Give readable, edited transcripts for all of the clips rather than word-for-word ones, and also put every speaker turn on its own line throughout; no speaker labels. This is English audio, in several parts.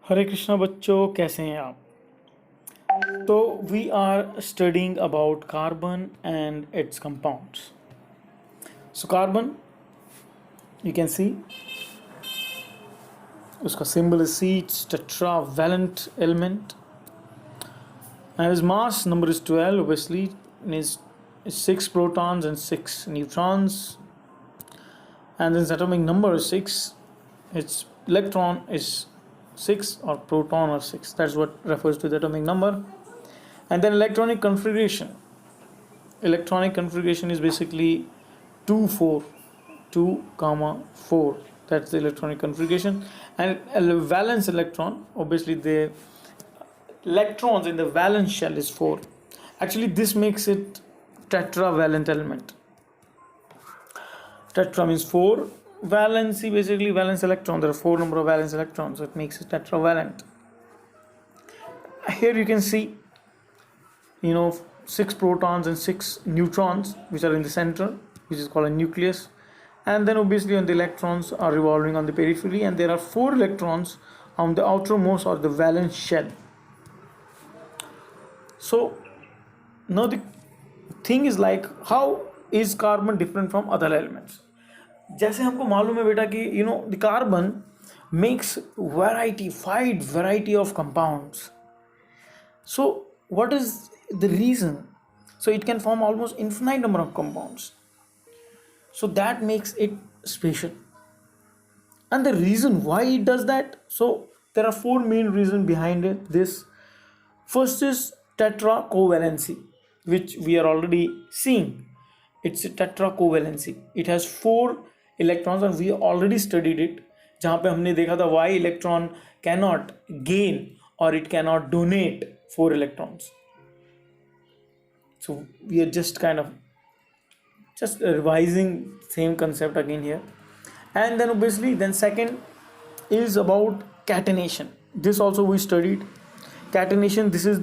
हरे कृष्णा बच्चों, कैसे हैं आप? तो we are studying about carbon and its compounds. So carbon, you can see उसका symbol is C. It's tetravalent element and his mass number is 12. Obviously is 6 protons and 6 neutrons, and its atomic number is 6. Its electron is 6 or proton or 6. That's what refers to the atomic number. And then electronic configuration is basically 2 4 2 comma 4. That's the electronic configuration. And a valence electron, obviously the electrons in the valence shell is 4. Actually this makes it tetravalent element. Tetra means 4. Valency, basically valence electron, there are 4 number of valence electrons, so it makes it tetravalent. Here you can see, 6 protons and 6 neutrons which are in the center, which is called a nucleus. And then obviously on the electrons are revolving on the periphery, and there are 4 electrons on the outermost or the valence shell. So now the thing is like, how is carbon different from other elements? जैसे हमको मालूम है बेटा कि the carbon makes wide variety of compounds. So what is the reason? So it can form almost infinite number of compounds. So that makes it special. And the reason why it does that, so there are 4 main reasons behind it. This first is tetracovalency, which we are already seeing. It's a tetracovalency. It has 4 electrons and we already studied it, जहाँ पे हमने देखा था why electron cannot gain or it cannot donate 4 electrons. So we are just revising same concept again here. And then obviously then second is about catenation. This also we studied. Catenation, this is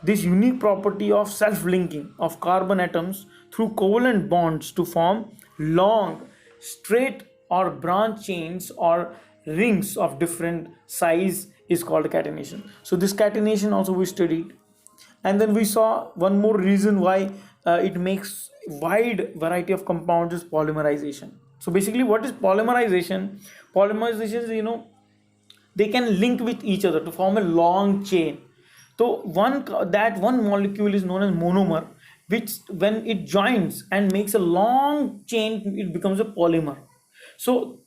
this unique property of self-linking of carbon atoms through covalent bonds to form long, straight or branch chains or rings of different size is called catenation. So this catenation also we studied. And then we saw one more reason why it makes wide variety of compounds is polymerization. So basically what is polymerization? Polymerization is, they can link with each other to form a long chain. So one molecule is known as monomer, which when it joins and makes a long chain, it becomes a polymer. So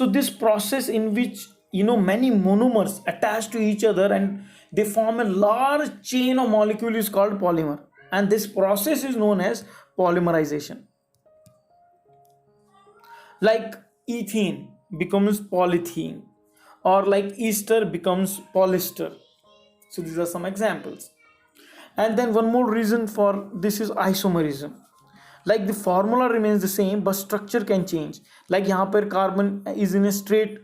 this process in which many monomers attach to each other and they form a large chain of molecules is called polymer, and this process is known as polymerization. Like ethene becomes polythene, or like ester becomes polyester. So these are some examples. And then one more reason for this is isomerism. Like the formula remains the same but structure can change. Like यहाँ पर carbon is in a straight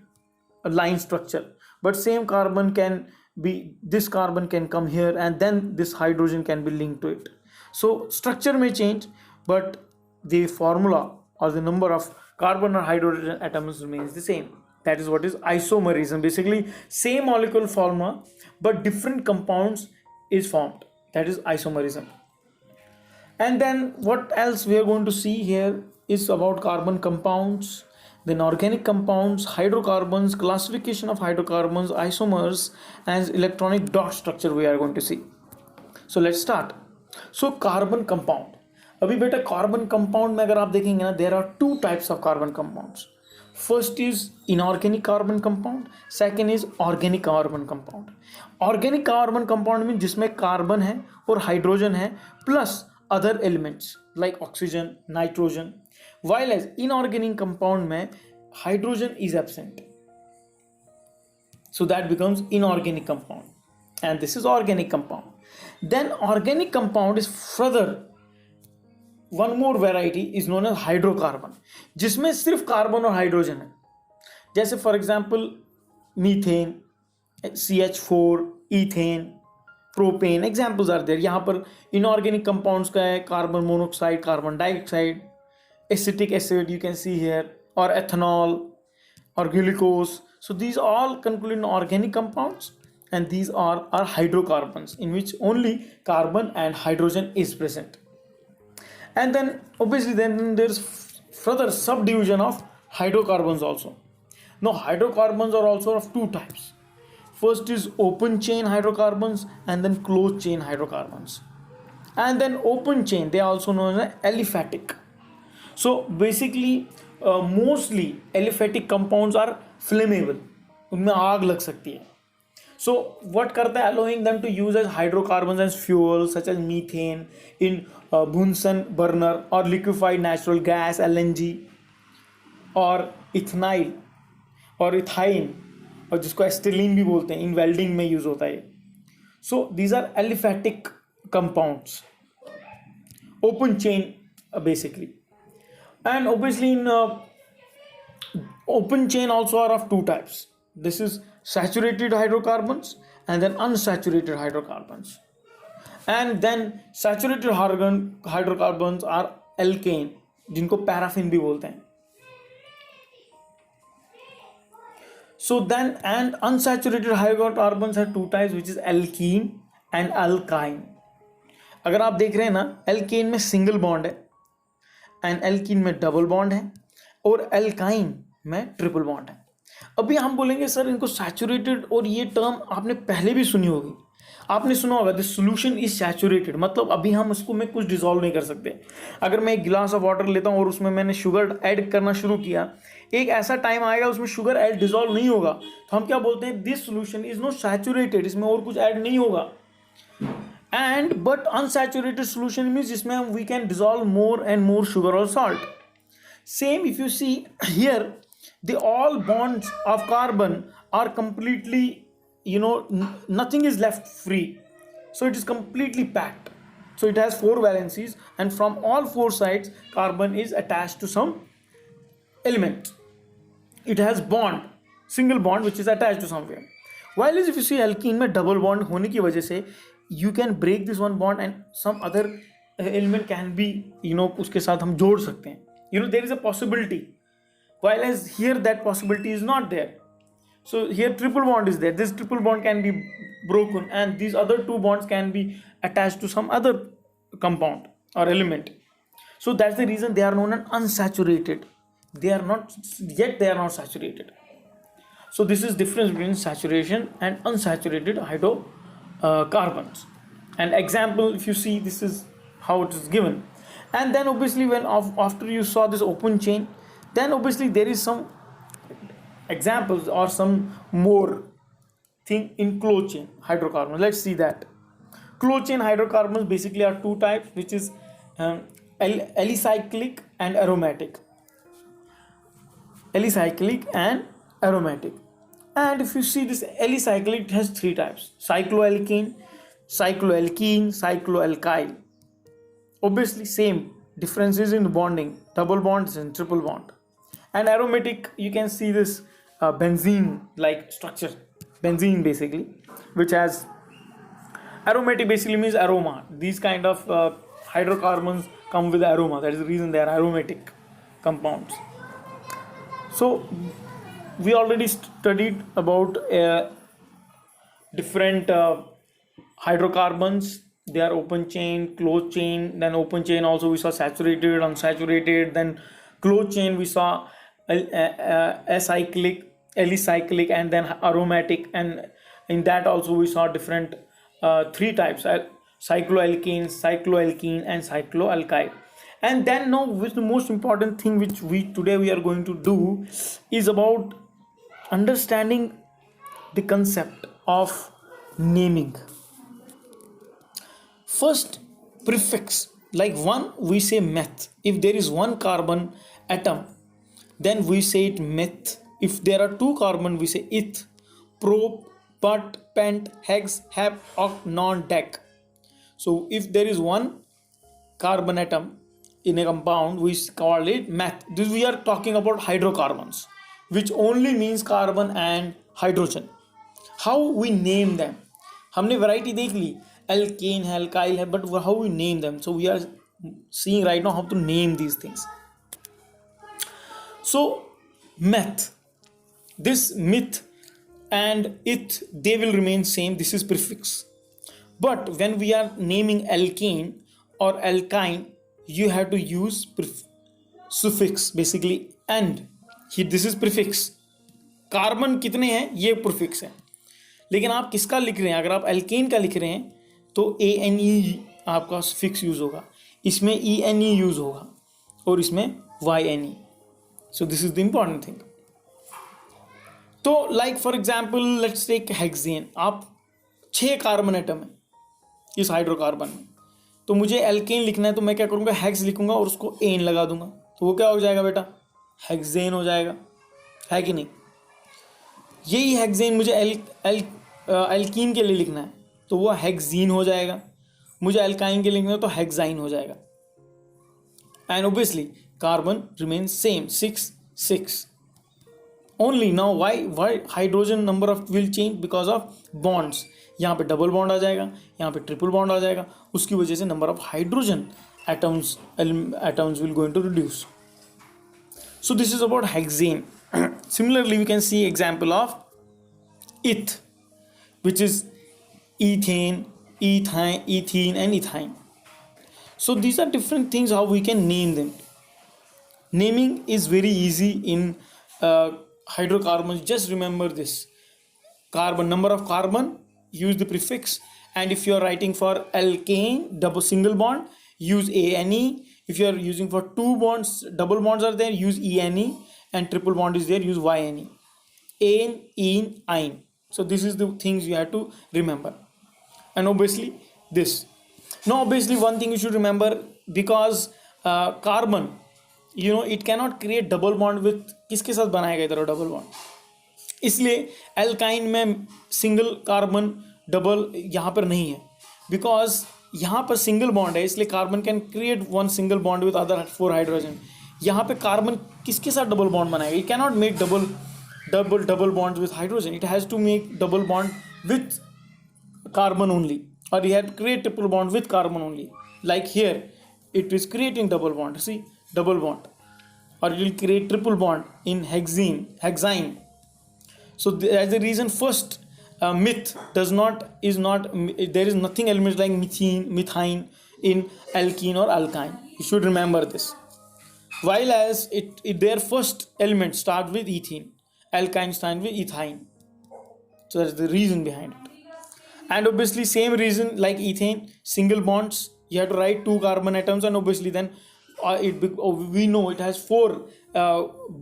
line structure, but same carbon can be, this carbon can come here and then this hydrogen can be linked to it. So structure may change but the formula or the number of carbon or hydrogen atoms remains the same. That is what is isomerism. Basically same molecule formula but different compounds is formed. That is isomerism. And then what else we are going to see here is about carbon compounds, then organic compounds, hydrocarbons, classification of hydrocarbons, isomers, and electronic dot structure we are going to see. So let's start. So carbon compound. अभी बेटा carbon compound में अगर आप देखेंगे ना, there are 2 types of carbon compounds. First is inorganic carbon compound, second is organic carbon compound. Organic carbon compound में जिसमें carbon है और हाइड्रोजन है plus other elements like oxygen, nitrogen. while as inorganic compound में hydrogen is absent, so that becomes inorganic compound, and this is organic compound. Then organic compound is further one more variety is known as hydrocarbon, जिसमें सिर्फ carbon और hydrogen है. जैसे for example methane, CH4, ethane, propane, examples are there. यहाँ पर inorganic compounds का है carbon monoxide, carbon dioxide, acetic acid you can see here, or ethanol or glucose. So these all conclude in organic compounds. and these are hydrocarbons, in which only carbon and hydrogen is present. And then obviously then there's further subdivision of hydrocarbons also. Now hydrocarbons are also of two types. First is open chain hydrocarbons, and then closed chain hydrocarbons. And then open chain, they are also known as aliphatic. So basically mostly aliphatic compounds are flammable, उनमें आग लग सकती है. So what करता है, allowing them to use as hydrocarbons as fuel such as methane in Bunsen burner or liquefied natural gas LNG और ethyl और ethyne, और जिसको एस्टिलीन भी बोलते हैं, इन वेल्डिंग में यूज होता है. So these are aliphatic compounds, open chain basically. And obviously in open chain also are of two types. This is saturated hydrocarbons and then unsaturated hydrocarbons. And then saturated hydrocarbons are alkane, जिनको paraffin भी बोलते हैं. So then, and unsaturated hydrocarbons are two types, which is alkene and alkyne. अगर आप देख रहे हैं ना, एल्केन में सिंगल बॉन्ड है एंड एल्कीन में डबल बॉन्ड है और एल्काइन में ट्रिपल बॉन्ड है. अभी हम बोलेंगे सर इनको सैचुरेटेड, और ये टर्म आपने पहले भी सुनी होगी. आपने सुना होगा दिस सोल्यूशन इज सैचुरेटेड, मतलब अभी हम उसको में कुछ डिसॉल्व नहीं कर सकते. अगर मैं एक गिलास ऑफ वाटर लेता हूँ और उसमें मैंने शुगर ऐड करना शुरू किया, एक ऐसा टाइम आएगा उसमें शुगर ऐड डिसॉल्व नहीं होगा, तो हम क्या बोलते हैं, this solution is not saturated, इसमें और कुछ ऐड नहीं होगा. And but unsaturated solution means जिसमें हम we can dissolve more and more sugar और salt. Same if you see here, the all bonds of carbon are completely, you know, nothing is left free, so it is completely packed. So it has 4 valencies, and from all 4 sides carbon is attached to some element. It has bond, single bond which is attached to somewhere. While if you see alkene में double bond होने की वजह से you can break this one bond and some other element can be, you know, उसके साथ हम जोड़ सकते हैं. You know, there is a possibility, while as here that possibility is not there. So here triple bond is there. This triple bond can be broken and these other 2 bonds can be attached to some other compound or element. So that's the reason they are known as unsaturated. They are not saturated. So this is difference between saturation and unsaturated hydrocarbons. And example, if you see, this is how it is given. And then obviously when after you saw this open chain, then obviously there is some examples or some more thing in closed chain hydrocarbons. Let's see that. Closed chain hydrocarbons basically are 2 types, which is alicyclic and aromatic. Alicyclic and aromatic. And if you see this alicyclic, it has 3 types: cycloalkane, cycloalkene, cycloalkyl. Obviously same differences in bonding, double bonds and triple bond. And aromatic, you can see this benzene like structure, benzene basically, which has aromatic basically means aroma. These kind of hydrocarbons come with aroma. That is the reason they are aromatic compounds. So we already studied about different hydrocarbons. They are open chain, closed chain. Then open chain also we saw saturated, unsaturated. Then closed chain we saw acyclic, alicyclic, and then aromatic. And in that also we saw different 3 types: cycloalkane, cycloalkene, and cycloalkyl. And then now with the most important thing which today we are going to do is about understanding the concept of naming. First, prefix, like 1 we say meth. If there is 1 carbon atom, then we say it meth. If there are 2 carbon, we say eth, prop, but, pent, hex, hep, oct, non, dec. So if there is 1 carbon atom in a compound, we call it meth. This we are talking about hydrocarbons, which only means carbon and hydrogen. How we name them? हमने variety देख ली, alkane है, alkyl है, but how we name them? So we are seeing right now how to name these things. So meth, this myth and eth, they will remain same. This is prefix. But when we are naming alkane or alkyne, you have to use suffix basically and. This is prefix. Carbon कितने हैं ये prefix है. लेकिन आप किसका लिख रहे हैं, अगर आप एल्केन का लिख रहे हैं तो ANE आपका फिक्स यूज होगा, इसमें ENE यूज होगा और इसमें YNE. So this is the important thing. तो like for example let's take hexane. आप 6 कार्बन एटम है इस हाइड्रोकार्बन में, तो मुझे एल्केन लिखना है तो मैं क्या करूँगा, हेक्स लिखूंगा और उसको एन लगा दूंगा, तो वो क्या हो जाएगा बेटा, हेक्सेन हो जाएगा, है कि नहीं. यही हेक्सेन मुझे एल्कीन के लिए लिखना है तो वो हेक्सीन हो जाएगा, मुझे एल्काइन के लिए लिखना है तो हेक्साइन हो जाएगा. And obviously carbon remain same 6 6 only. Now Y hydrogen number of will change, because of bonds. यहाँ पे डबल बॉन्ड आ जाएगा, यहाँ पे ट्रिपल बॉन्ड आ जाएगा, उसकी वजह से number of hydrogen atoms will going to reduce. So this is about hexane. Similarly, we can see example of eth, which is ethane, ethene and ethine. So these are different things how we can name them. Naming is very easy in hydrocarbons. Just remember this: carbon, number of carbon, use the prefix, and if you are writing for alkane, double single bond, use ANE. If you are using for 2 bonds, double bonds are there, use ENE, and triple bond is there, use YNE. Ane, ene, ine. So this is the things you have to remember. And obviously this. Now obviously one thing you should remember, because carbon, you know, it cannot create double bond with, किसके साथ बनाएगा इधर double bond, इसलिए alkyne में single carbon double यहाँ पर नहीं है, बिकॉज यहाँ पर सिंगल बॉन्ड है, इसलिए carbon can create one single bond with other 4 hydrogen. यहाँ पे कार्बन किसके साथ डबल बॉन्ड बनाएगा, it cannot make double bond with hydrogen, it has to make double bond with carbon only, or you have to create triple bond with carbon only. Like here it is creating double bond, see, double bond, or it will create triple bond in hexine. So as the reason, first myth is not there is nothing elements like methane in alkene or alkyne. You should remember this. While as their first element start with ethene, alkyne start with ethine. So that's the reason behind it. And obviously same reason like ethane, single bonds, you have to write 2 carbon atoms, and obviously then we know it has 4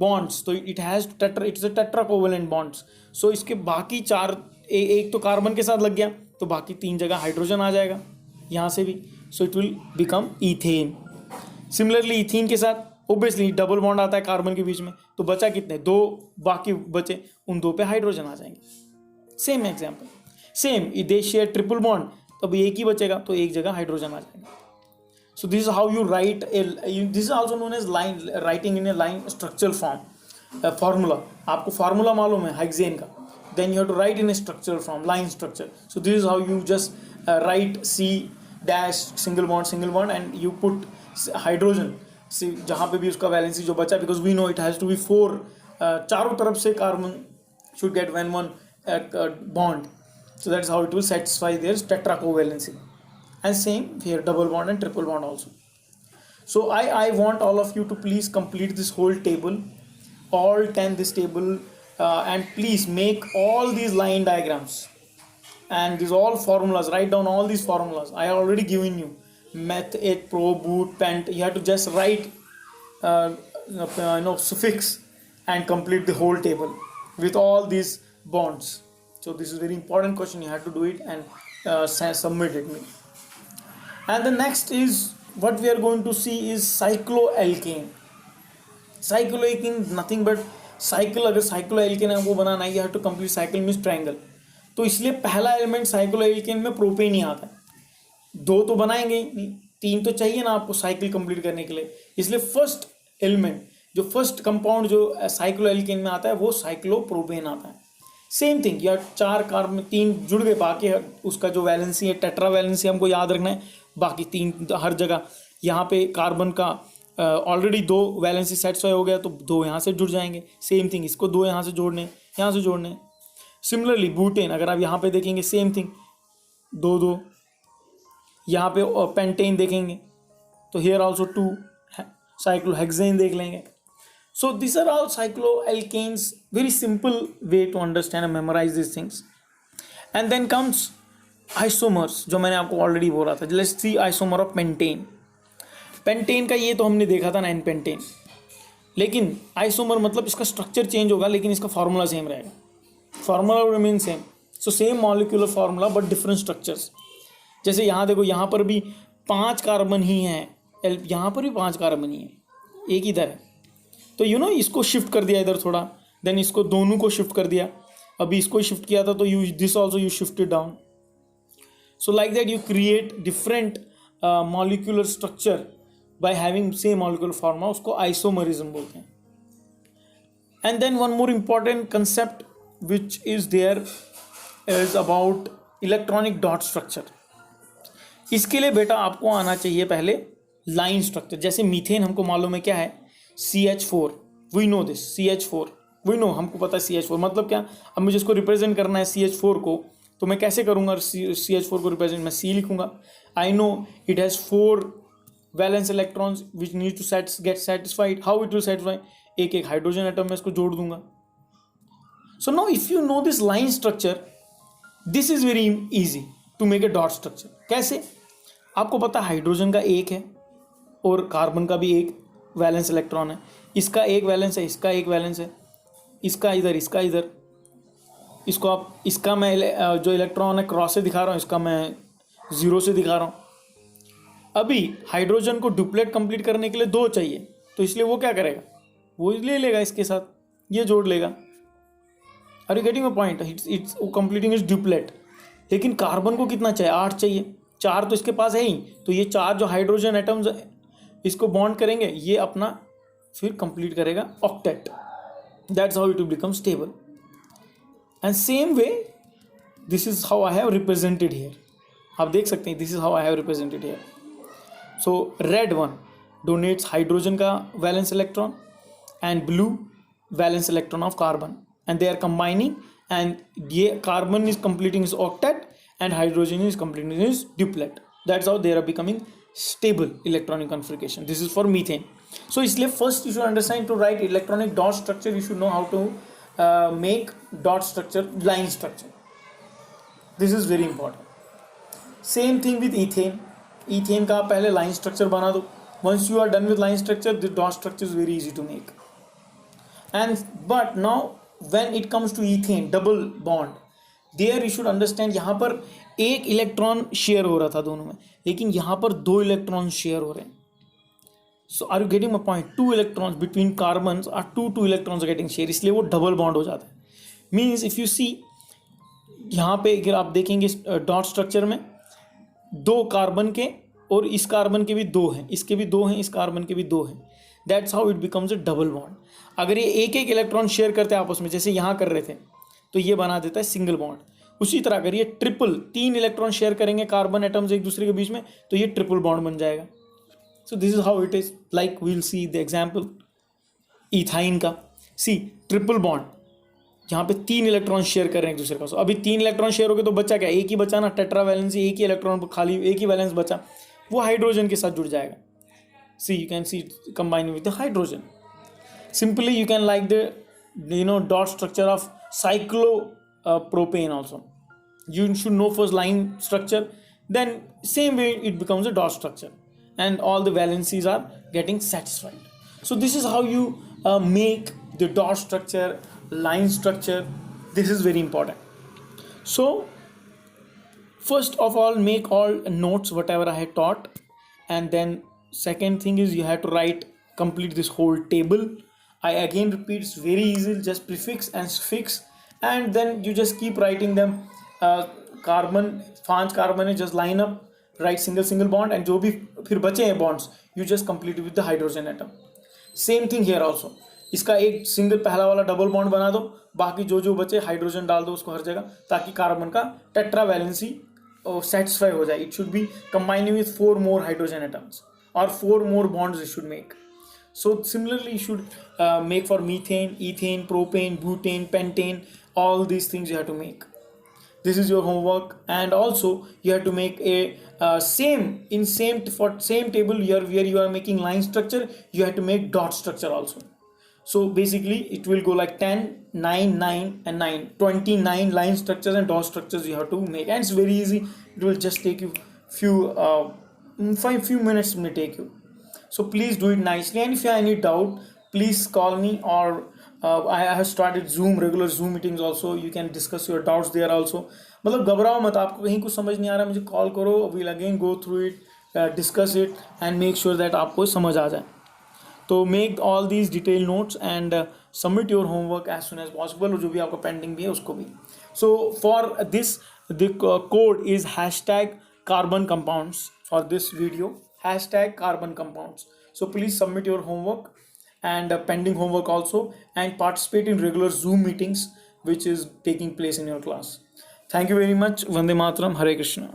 bonds, so it has it's a tetracovalent bonds. So इसके बाकी 4, एक तो carbon के साथ लग गया तो बाकी 3 जगह हाइड्रोजन आ जाएगा यहाँ से भी, so it will become ethane. Similarly ethene के साथ obviously डबल बॉन्ड आता है कार्बन के बीच में, तो बचा कितने, 2, बाकी बचे उन 2 पे हाइड्रोजन आ जाएंगे. सेम एग्जाम्पल, सेम दे शेयर ट्रिपल बॉन्ड, तब एक ही बचेगा तो एक जगह हाइड्रोजन आ जाएगा. So this is how you write, this is also known as line writing in a line structural form. Formula, आपको फार्मूला मालूम है हेक्सेन का, then you have to write in a structural form, line structure. So this is how you just write C dash single bond and you put hydrogen जहाँ पे भी उसका valency जो बचा, because we know it has to be 4, चारों तरफ से carbon should get one bond. So that's how it will satisfy their tetracovalency. And same here, double bond and triple bond also. So I want all of you to please complete this whole table, all 10 this table, and please make all these line diagrams and these all formulas. Write down all these formulas. I have already given you meth, eth, pro, boot, pent. You have to just write suffix and complete the whole table with all these bonds. So this is very important question, you have to do it and submit it. And the next is what we are going to see is cycloalkane. Cycloalkane nothing but cycle, अगर cycloalkane आपको बनाना है, you have to complete cycle means triangle. तो इसलिए पहला element cycloalkane में propane ही आता है, 2 तो बनाएंगे नहीं, 3 तो चाहिए ना आपको साइकिल कंप्लीट करने के लिए, इसलिए फर्स्ट एलिमेंट जो फर्स्ट कंपाउंड जो साइक्लोएल्केन में आता है वो साइक्लोप्रोपेन आता है. सेम थिंग, या 4 कार्बन 3 जुड़ गए, बाकी उसका जो वैलेंसी है टेट्रा वैलेंसी हमको याद रखना है, बाकी 3 हर जगह. यहाँ पे कार्बन का ऑलरेडी 2 वैलेंसी सेटिस्फाई हो गया तो 2 यहाँ से जुड़ जाएंगे. सेम थिंग इसको 2 यहाँ से जोड़ने, यहाँ से जोड़ने. सिमिलरली ब्यूटेन, अगर आप यहाँ पे देखेंगे सेम थिंग, दो दो, यहाँ पे पेंटेन देखेंगे तो हियर आल्सो टू, साइक्लोहेक्सेन देख लेंगे. So these are all cycloalkanes, very simple way to understand and memorize these things. And then comes isomers, जो मैंने आपको ऑलरेडी बोला था. Let's see isomer of pentane. Pentane का ये तो हमने देखा था 9 पेंटेन, लेकिन आइसोमर मतलब इसका स्ट्रक्चर चेंज होगा लेकिन इसका फार्मूला सेम रहेगा. Formula remain same. So same molecular formula but different structures. जैसे यहाँ देखो, यहाँ पर भी 5 कार्बन ही हैं, यहाँ पर भी 5 कार्बन ही है, एक इधर है. तो इसको शिफ्ट कर दिया इधर थोड़ा, देन इसको दोनों को शिफ्ट कर दिया, अभी इसको शिफ्ट किया था तो you this also you shifted down. So like that you create different molecular structure by having same molecular formula, उसको आइसोमरिज्म बोलते हैं. And then one more important concept which is there is about electronic dot structure. इसके लिए बेटा आपको आना चाहिए पहले लाइन स्ट्रक्चर. जैसे मीथेन हमको मालूम है क्या है, CH4, we know this, CH4 we know, हमको पता है CH4 मतलब क्या. अब मुझे इसको रिप्रेजेंट करना है CH4 को, तो मैं कैसे करूँगा CH4 को रिप्रेजेंट, मैं C लिखूँगा. I know it has 4 valence electrons which need to get satisfied. How it will satisfy, एक एक हाइड्रोजन एटम में इसको जोड़ दूंगा. So no if you know this line structure, this is very easy to make a dot structure. कैसे, आपको पता hydrogen का एक है और कार्बन का भी एक वैलेंस इलेक्ट्रॉन है. इसका एक वैलेंस है, इसका एक वैलेंस है, इसका इधर, इसका इधर. इसको आप, इसका मैं जो इलेक्ट्रॉन है क्रॉस से दिखा रहा हूँ, इसका मैं 0 से दिखा रहा हूँ. अभी हाइड्रोजन को डुप्लेट कंप्लीट करने के लिए 2 चाहिए, तो इसलिए वो क्या करेगा, वो ले लेगा इसके साथ, ये जोड़ लेगा. Are you getting a point. It's completing is duplet. लेकिन कार्बन को कितना चाहिए, 8 चाहिए. 4 तो इसके पास है ही, तो ये 4 जो हाइड्रोजन एटम्स इसको बॉन्ड करेंगे, ये अपना फिर कंप्लीट करेगा octet. That's how it will become stable. And same way this is how I have represented here. आप देख सकते हैं, this is how I have represented here. So red one donates hydrogen का valence electron and blue valence electron of carbon, and they are combining, and ये carbon is completing is octet and hydrogen is completing is duplet. That's how they are becoming stable electronic configuration. This is for methane. So इसलिए first you should understand, to write electronic dot structure you should know how to make dot structure, line structure. This is very important. Same thing with ethane. Ethane का पहले line structure बना दो. Once you are done with line structure, the dot structure is very easy to make. And but now when it comes to ethane, double bond, there you should understand, यहाँ पर एक electron share हो रहा था दोनों में, लेकिन यहाँ पर 2 इलेक्ट्रॉन शेयर हो रहे हैं. So are you getting my point. 2 electrons between carbons are 2 electrons getting share, इसलिए वो डबल बॉन्ड हो जाता है. मीन्स इफ यू सी, यहाँ पे अगर आप देखेंगे डॉट स्ट्रक्चर में 2 कार्बन के, और इस कार्बन के भी 2 हैं, इसके भी 2 हैं, इस कार्बन के भी 2 हैं. That's how it becomes a double bond. अगर ये एक एक इलेक्ट्रॉन शेयर करते हैं आपस में, जैसे यहाँ कर रहे थे, तो ये बना देता है सिंगल बॉन्ड. उसी तरह अगर ये 3 इलेक्ट्रॉन शेयर करेंगे कार्बन एटम्स एक दूसरे के बीच में, तो ये ट्रिपल बॉन्ड बन जाएगा. So this is how it is. Like we will see the example ethyne का. सी ट्रिपल बॉन्ड, यहाँ पे 3 इलेक्ट्रॉन शेयर कर रहे हैं एक दूसरे का. अभी 3 इलेक्ट्रॉन शेयर हो गए तो बचा क्या, एक ही बचा ना, टेट्रा वैलेंसी, एक ही इलेक्ट्रॉन खाली, एक ही वैलेंस बचा, वो हाइड्रोजन के साथ जुड़ जाएगा. See you can see combine with the hydrogen. Simply you can like the dot structure of cyclopropane also. You should know first line structure, then same way it becomes a dot structure, and all the valencies are getting satisfied. So this is how you make the dot structure, line structure. This is very important. So first of all, make all notes whatever I had taught, and then second thing is you have to write, complete this whole table. I again repeat, it's very easy, just prefix and suffix, and then you just keep writing them. Carbon, 5 carbon है, just line up, write single bond, and जो भी फिर बचे हैं bonds, you just complete with the hydrogen atom. Same thing here also. इसका एक single पहला वाला डबल बॉन्ड बना दो, बाकी जो जो बचे हाइड्रोजन डाल दो उसको हर जगह, ताकि कार्बन का टेट्रा वैलेंसी सेटिस्फाई हो जाए. It should be combining with 4 more hydrogen atoms, or 4 more bonds it should make. So similarly you should make for methane, ethane, propane, butane, pentane, all these things you have to make. This is your homework. And also you have to make a same table here where you are making line structure, you have to make dot structure also. So basically it will go like 10, 9, 9 and 9, 29 line structures and dot structures you have to make. And it's very easy, it will just take you few minutes may take you. So please do it nicely. And if you have any doubt, please call me, or I have started regular Zoom meetings also. You can discuss your doubts there also. मतलब घबराओ मत, आपको कहीं कुछ समझ नहीं आ रहा, मुझे कॉल करो, we'll again go through it, discuss it and make sure that आपको समझ आ जाए. तो make all these detailed notes and submit your homework as soon as possible, और जो भी आपका पेंडिंग भी है उसको भी. So for this, the code is #carbon compounds for this video, #carbon compounds. So please submit your homework and pending homework also, and participate in regular Zoom meetings which is taking place in your class. Thank you very much. Vande Mataram. Hare Krishna.